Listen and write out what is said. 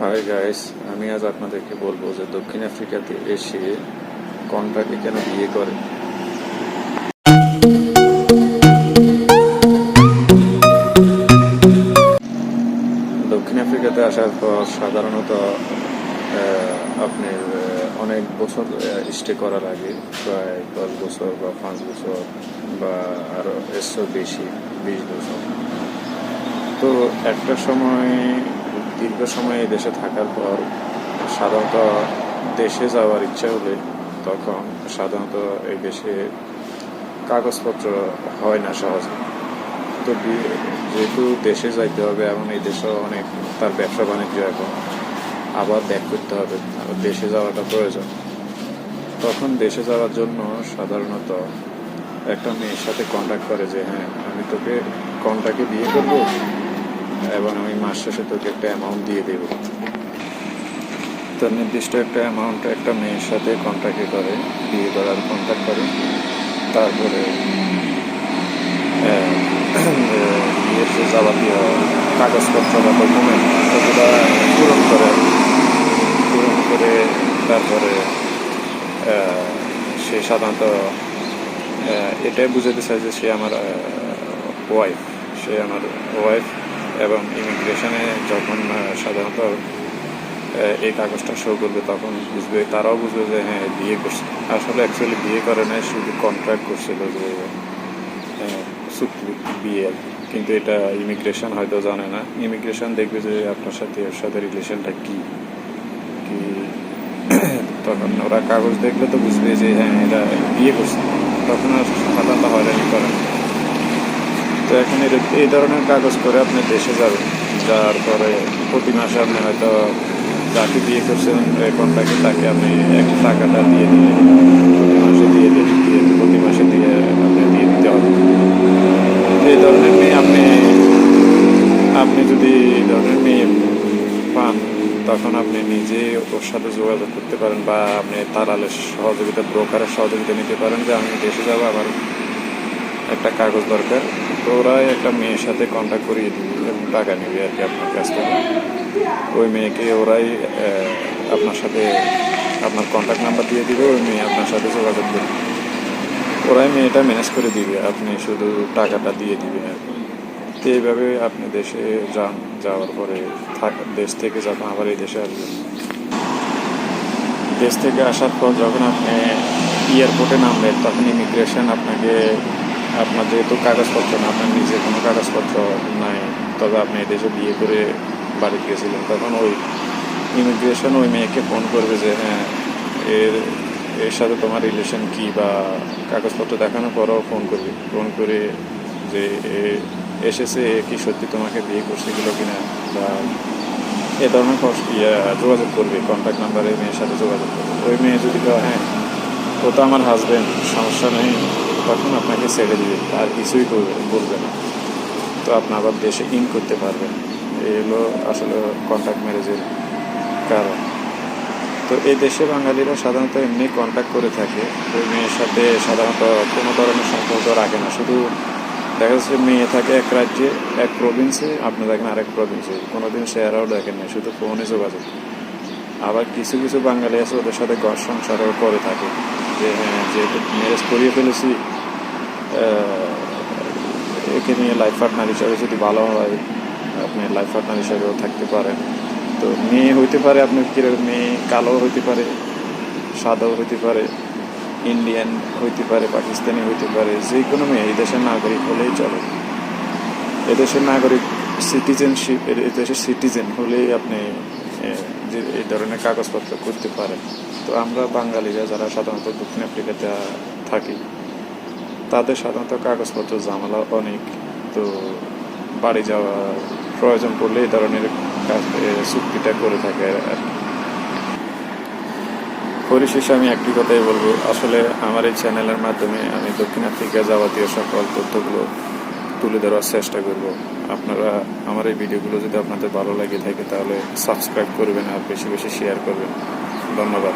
Hi guys, আমি আজ আপনাদেরকে বলবো যে দক্ষিণ আফ্রিকাতে এসে কন্ট্রাক্টে কেন বিয়ে করে। দক্ষিণ আফ্রিকাতে আসার পর সাধারণত আপনার অনেক বছর স্টে করা লাগে, প্রায় 10 বছর বা 5 বছর বা আরও এর বেশি, 20 বছর। তো একটা সময় দীর্ঘ সময় এই দেশে থাকার পর সাধারণত দেশে যাওয়ার ইচ্ছা হলে তখন সাধারণত এই দেশে কাগজপত্র হয় না সহজে। তো যেহেতু দেশে যাইতে হবে, এবং এই দেশে অনেক তার ব্যবসা বাণিজ্য এখন আবার ব্যাক করতে হবে, দেশে যাওয়াটা প্রয়োজন। তখন দেশে যাওয়ার জন্য সাধারণত একটা মেয়ের সাথে কন্ট্যাক্ট করে যে হ্যাঁ, আমি তোকে কন্ট্রাক্টে বিয়ে করব এবং আমি মাস শেষে তোকে একটা অ্যামাউন্ট দিয়ে দেব। তো নির্দিষ্ট একটা অ্যামাউন্ট একটা মেয়ের সাথে কন্ট্রাক্টে করে, বিয়ে করার কন্ট্রাক্ট করে। তারপরে বিয়ের যে যাবতীয় কাগজপত্র বা ডকুমেন্ট সেগুলো পূরণ করে তারপরে সে সাধারণত এটাই বুঝাতে চায় যে সে আমার ওয়াইফ, এবং ইমিগ্রেশনে যখন সাধারণত এই কাগজটা শো করবে তখন তারাও বুঝবে যে হ্যাঁ বিয়ে করছে। আসলে অ্যাকচুয়ালি বিয়ে করে নাই, শুধু কন্ট্রাক্ট করছিল যে চুক্তি বিয়ে আর কি। কিন্তু এটা ইমিগ্রেশন হয়তো জানে না। ইমিগ্রেশন দেখবে যে আপনার সাথে ওর সাথে রিলেশনটা কি কি তখন ওরা কাগজ দেখলে তো বুঝবে যে হ্যাঁ এটা বিয়ে করছে, তখন আর সাধারণত হয়রানি করে। তো এখন এই ধরনের কাগজ করে আপনি দেশে যাবেন, যাওয়ার পরে প্রতি মাসে আপনি হয়তো যাকে বিয়ে করছেন কন্ট্রাক্টে তাকে আপনি টাকাটা দিয়ে দিলেন, প্রতি মাসে দিয়ে আপনি দিয়ে দিতে হবে। এই ধরনের মেয়ে আপনি যদি এই ধরনের মেয়ে পান তখন আপনি নিজে ওর সাথে যোগাযোগ করতে পারেন, বা আপনি দালালের সহযোগিতা, ব্রোকারের সহযোগিতা নিতে পারেন যে আমি দেশে যাবো, আমার একটা কাগজ দরকার। তো ওরাই একটা মেয়ের সাথে কন্ট্যাক্ট করিয়ে দিবে এবং টাকা নেবে আর কি আপনার কাছ থেকে। ওই মেয়েকে ওরাই আপনার সাথে আপনার কন্ট্যাক্ট নাম্বার দিয়ে দিবে, ওই মেয়ে আপনার সাথে যোগাযোগ করবে, ওরাই মেয়েটা ম্যানেজ করে দিবে, আপনি শুধু টাকাটা দিয়ে দিবেন আর কি। তো এইভাবে আপনি দেশে যাওয়ার পরে দেশ থেকে যখন আবার এই দেশে আসবেন, দেশ থেকে আসার পর যখন আপনি এয়ারপোর্টে নামবেন তখন ইমিগ্রেশন আপনার যেহেতু কাগজপত্র না, আপনার নিজে কোনো কাগজপত্র নাই, তবে আপনি এই দেশে বিয়ে করে বাড়ি গিয়েছিলেন, তখন ওই ইমিগ্রেশন ওই মেয়েকে ফোন করবে যে হ্যাঁ এর সাথে তোমার রিলেশন কি, বা কাগজপত্র দেখানোর পরও ফোন করে যে এসেছে কি সত্যি তোমাকে বিয়ে করছে কিনা বা এ ধরনের যোগাযোগ করবে, কন্ট্যাক্ট নাম্বারে মেয়ের সাথে যোগাযোগ করবে। ওই মেয়ে যদি হ্যাঁ ও তো আমার হাজব্যান্ড, সমস্যা নেই, তখন আপনাকে ছেড়ে দিবে, আর কিছুই বলবে না। তো আপনি আবার দেশে করতে পারবেন। এই হলো আসলে কন্ট্যাক্ট ম্যারেজের কারণ। তো এই দেশে বাঙালিরা সাধারণত এমনি কন্ট্যাক্ট করে থাকে, ওই মেয়ের সাথে সাধারণত কোনো ধরনের সম্পর্ক রাখে না। শুধু দেখা যাচ্ছে মেয়ে থাকে এক রাজ্যে, এক প্রভিন্সে, আপনি দেখেন আরেক প্রভিন্সে, কোনোদিন শেয়ারও দেখেন না, শুধু ফোনে যোগাযোগ। আবার কিছু কিছু বাঙালি আছে ওদের সাথে ঘর সংসারও করে থাকে, যে হ্যাঁ যেহেতু ম্যারেজ করিয়ে ফেলেছি, একে নিয়ে লাইফ পার্টনার হিসাবে যদি ভালো হয় আপনি লাইফ পার্টনার হিসাবেও থাকতে পারেন। তো মেয়ে হইতে পারে আপনার কীরকম, মেয়ে কালো হইতে পারে, সাদাও হইতে পারে, ইন্ডিয়ান হইতে পারে, পাকিস্তানি হইতে পারে, যে কোনো মেয়ে এই দেশের নাগরিক হলেই চলে। এদেশের নাগরিক সিটিজেনশিপ, এদেশের সিটিজেন হলেই আপনি যে এই ধরনের কাগজপত্র করতে পারেন। তো আমরা বাঙালিরা যারা সাধারণত দক্ষিণ আফ্রিকাতে থাকি, তাদের সাধারণত কাগজপত্র ঝামেলা অনেক। তো বাড়ি যাওয়া প্রয়োজন পড়লে এই ধরনের চুক্তিটা করে থাকে আর কি। পরিশেষে আমি একটি কথাই বলবো, আসলে আমার এই চ্যানেলের মাধ্যমে আমি দক্ষিণ আফ্রিকা যাবতীয় সকল তথ্যগুলো তুলে ধরার চেষ্টা করব। আপনারা আমার এই ভিডিওগুলো যদি আপনাদের ভালো লাগে থাকে তাহলে সাবস্ক্রাইব করবেন আর বেশি বেশি শেয়ার করবেন। ধন্যবাদ।